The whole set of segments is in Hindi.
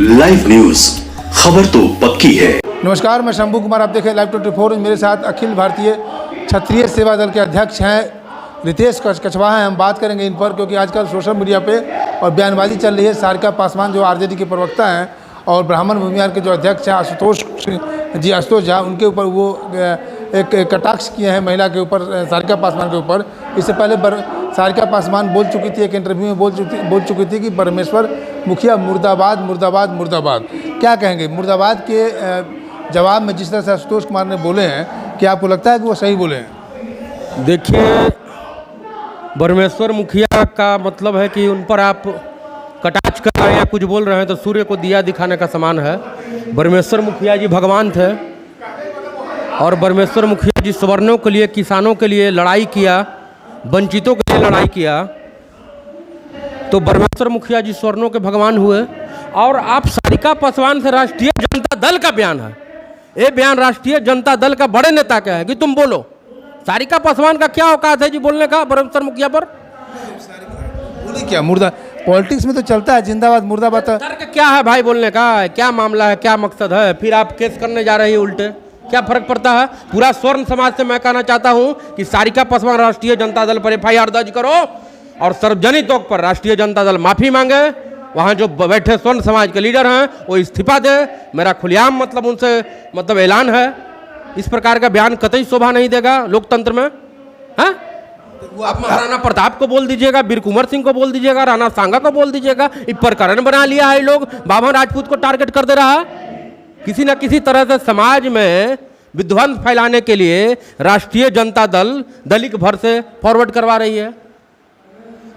लाइव न्यूज, खबर तो पक्की है। नमस्कार, मैं शंभू कुमार, आप देखें लाइव 24। मेरे साथ अखिल भारतीय क्षत्रिय सेवा दल के अध्यक्ष हैं रितेश कछवाहा हैं। हम बात करेंगे इन पर क्योंकि आजकल सोशल मीडिया पे और बयानबाजी चल रही है। सारिका पासवान जो आरजेडी के प्रवक्ता हैं और ब्राह्मण भूमिहार के जो अध्यक्ष हैं आशुतोष झा, उनके ऊपर वो एक कटाक्ष किए हैं महिला के ऊपर, सारिका पासवान के ऊपर। इससे पहले सारिका पासवान बोल चुकी थी, एक इंटरव्यू में बोल चुकी थी कि परमेश्वर मुखिया मुर्दाबाद मुर्दाबाद मुर्दाबाद। क्या कहेंगे मुर्दाबाद के जवाब में जिस तरह से आशुतोष कुमार ने बोले हैं, क्या आपको लगता है कि वो सही बोले हैं? देखिए, परमेश्वर मुखिया का मतलब है कि उन पर आप कटाक्ष कर रहे हैं या कुछ बोल रहे हैं तो सूर्य को दिया दिखाने का समान है। परमेश्वर मुखिया जी भगवान थे और परमेश्वर मुखिया जी सवर्णों के लिए, किसानों के लिए लड़ाई किया, वंचितों के लिए लड़ाई किया। तो परमेश्वर मुखिया जी सवर्णों के भगवान हुए। और आप सारिका पासवान से राष्ट्रीय जनता दल का बयान है, ये बयान राष्ट्रीय जनता दल का बड़े नेता का है कि तुम बोलो। सारिका पासवान का क्या औकात है जी बोलने का परमेश्वर मुखिया पर? बोले क्या मुर्दा पॉलिटिक्स में तो चलता है जिंदाबाद मुर्दाबाद। तर्क क्या है भाई बोलने का? क्या मामला है, क्या मकसद है? फिर आप केस करने जा रहे हैं उल्टे, क्या फर्क पड़ता है? पूरा स्वर्ण समाज से मैं कहना चाहता हूं कि सारिका पासवान राष्ट्रीय जनता दल पर FIR दर्ज करो और सार्वजनिक तौर पर राष्ट्रीय जनता दल माफी मांगे। वहां जो बैठे स्वर्ण समाज के लीडर हैं वो इस्तीफा दे। मेरा खुलेआम उनसे ऐलान है। इस प्रकार का बयान कतई शोभा नहीं देगा लोकतंत्र में। हाँ, आप महाराणा प्रताप को बोल दीजिएगा, वीर कुंवर सिंह को बोल दीजिएगा, राणा सांगा को बोल दीजिएगा। ये प्रकरण बना लिया है लोग, बाबा राजपूत को टारगेट कर दे रहा है। किसी न किसी तरह से समाज में विध्वंस फैलाने के लिए राष्ट्रीय जनता दल दलित भर से फॉरवर्ड करवा रही है।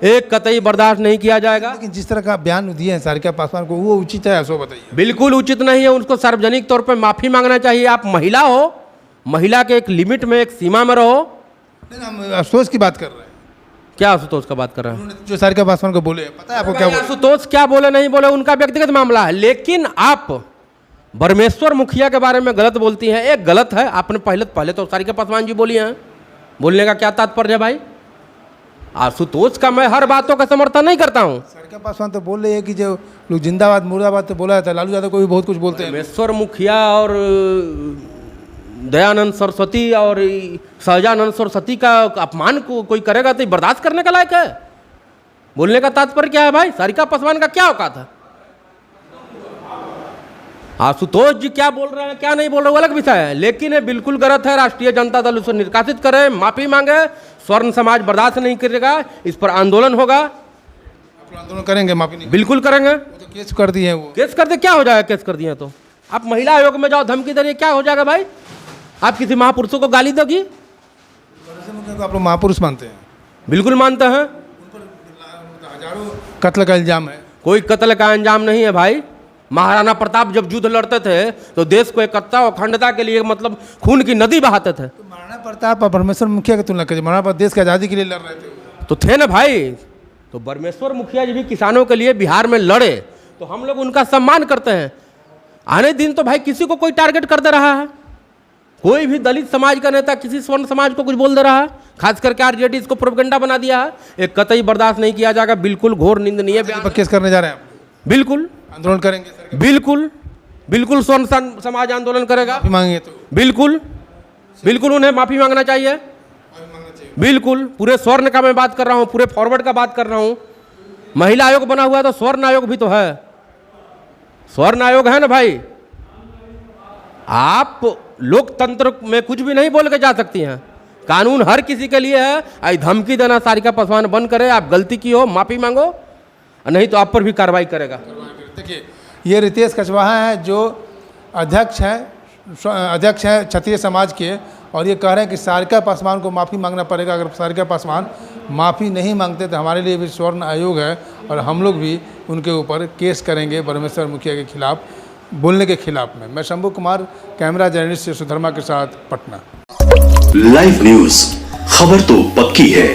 एक कतई बर्दाश्त नहीं किया जाएगा। लेकिन जिस तरह का बयान दिए हैं सारिका पासवान को, वो उचित है? सो बताइए। बिल्कुल उचित नहीं है। उनको सार्वजनिक तौर पर माफी मांगना चाहिए। आप महिला हो, महिला के एक लिमिट में, एक सीमा में रहो। हम आशुतोष की बात कर रहे हैं। क्या आशुतोष का बात कर रहे हैं? जो सारिका पासवान को बोले, पता है आपको क्या बोले? आशुतोष क्या बोले नहीं बोले उनका व्यक्तिगत मामला है, लेकिन आप परमेश्वर मुखिया के बारे में गलत बोलती हैं। एक गलत है, आपने पहले तो सारिका पासवान जी बोली हैं। बोलने का क्या तात्पर्य है भाई? आशुतोष का मैं हर बातों का समर्थन नहीं करता हूं। सारिका पासवान तो बोल रही है कि जो लोग जिंदाबाद मुर्दाबाद तो बोला था, लालू यादव को भी बहुत कुछ बोलते हैं। परमेश्वर मुखिया और दयानंद सरस्वती और सहजानंद सरस्वती का अपमान को कोई करेगा तो बर्दाश्त करने का लायक है? बोलने का तात्पर्य क्या है भाई? सारिका पासवान का क्या औकात है? आशुतोष जी क्या बोल रहे हैं, क्या नहीं बोल रहे, वो अलग विषय है, लेकिन ये बिल्कुल गलत है। राष्ट्रीय जनता दल उसे निष्कासित करे, माफी मांगे। स्वर्ण समाज बर्दाश्त नहीं करेगा, इस पर आंदोलन होगा। आंदोलन करेंगे, माफी नहीं? बिल्कुल करेंगे। तो केस कर दिए हैं वो। केस कर दे, क्या हो जाएगा? केस कर दिए तो आप महिला आयोग में जाओ, धमकी दे रही है, क्या हो जाएगा भाई? आप किसी महापुरुषों को गाली दोगी? आप लोग महापुरुष मानते हैं? बिल्कुल मानते हैं। हजारों कत्ल का इल्जाम है। कोई कत्ल का इल्जाम नहीं है भाई। महाराणा प्रताप जब युद्ध लड़ते थे तो देश को एकता और अखंडता के लिए खून की नदी बहाते थे। तो महाराणा प्रताप और परमेश्वर मुखिया की तुलना करिए। महाराणा प्रताप देश की आज़ादी के लिए लड़ रहे थे तो थे ना भाई। तो परमेश्वर मुखिया जी भी किसानों के लिए बिहार में लड़े, तो हम लोग उनका सम्मान करते हैं। आने दिन तो भाई किसी को कोई टारगेट कर दे रहा है, कोई भी दलित समाज का नेता किसी स्वर्ण समाज को कुछ बोल दे रहा है, खास करके आरजेडी इसको प्रोपेगेंडा बना दिया है। एक कतई बर्दाश्त नहीं किया जाएगा। बिल्कुल घोर निंदनीय है। केस करने जा रहे हैं आप? बिल्कुल आंदोलन करेंगे? बिल्कुल स्वर्ण समाज आंदोलन करेगा। माफी मांगेंगे तो बिल्कुल उन्हें माफी मांगना चाहिए। बिल्कुल पूरे स्वर्ण का मैं बात कर रहा हूं, पूरे फॉरवर्ड का बात कर रहा हूं। महिला आयोग बना हुआ है तो स्वर्ण आयोग भी तो है। स्वर्ण आयोग है ना भाई। आप लोकतंत्र में कुछ भी नहीं बोल के जा सकती हैं। कानून हर किसी के लिए है। आई धमकी देना सारिका पासवान बंद करे। आप गलती की हो माफी मांगो, नहीं तो आप पर भी कार्रवाई करेगा। देखिए, ये रितेश कछवाहा हैं जो अध्यक्ष हैं क्षत्रिय समाज के, और ये कह रहे हैं कि सारिका पासवान को माफ़ी मांगना पड़ेगा। अगर सारिका पासवान माफ़ी नहीं मांगते तो हमारे लिए भी स्वर्ण आयोग है और हम लोग भी उनके ऊपर केस करेंगे परमेश्वर मुखिया के खिलाफ, बोलने के खिलाफ में। मैं शंभू कुमार, कैमरा जर्नलिस्ट सुधर्मा के साथ, पटना। लाइव न्यूज, खबर तो पक्की है।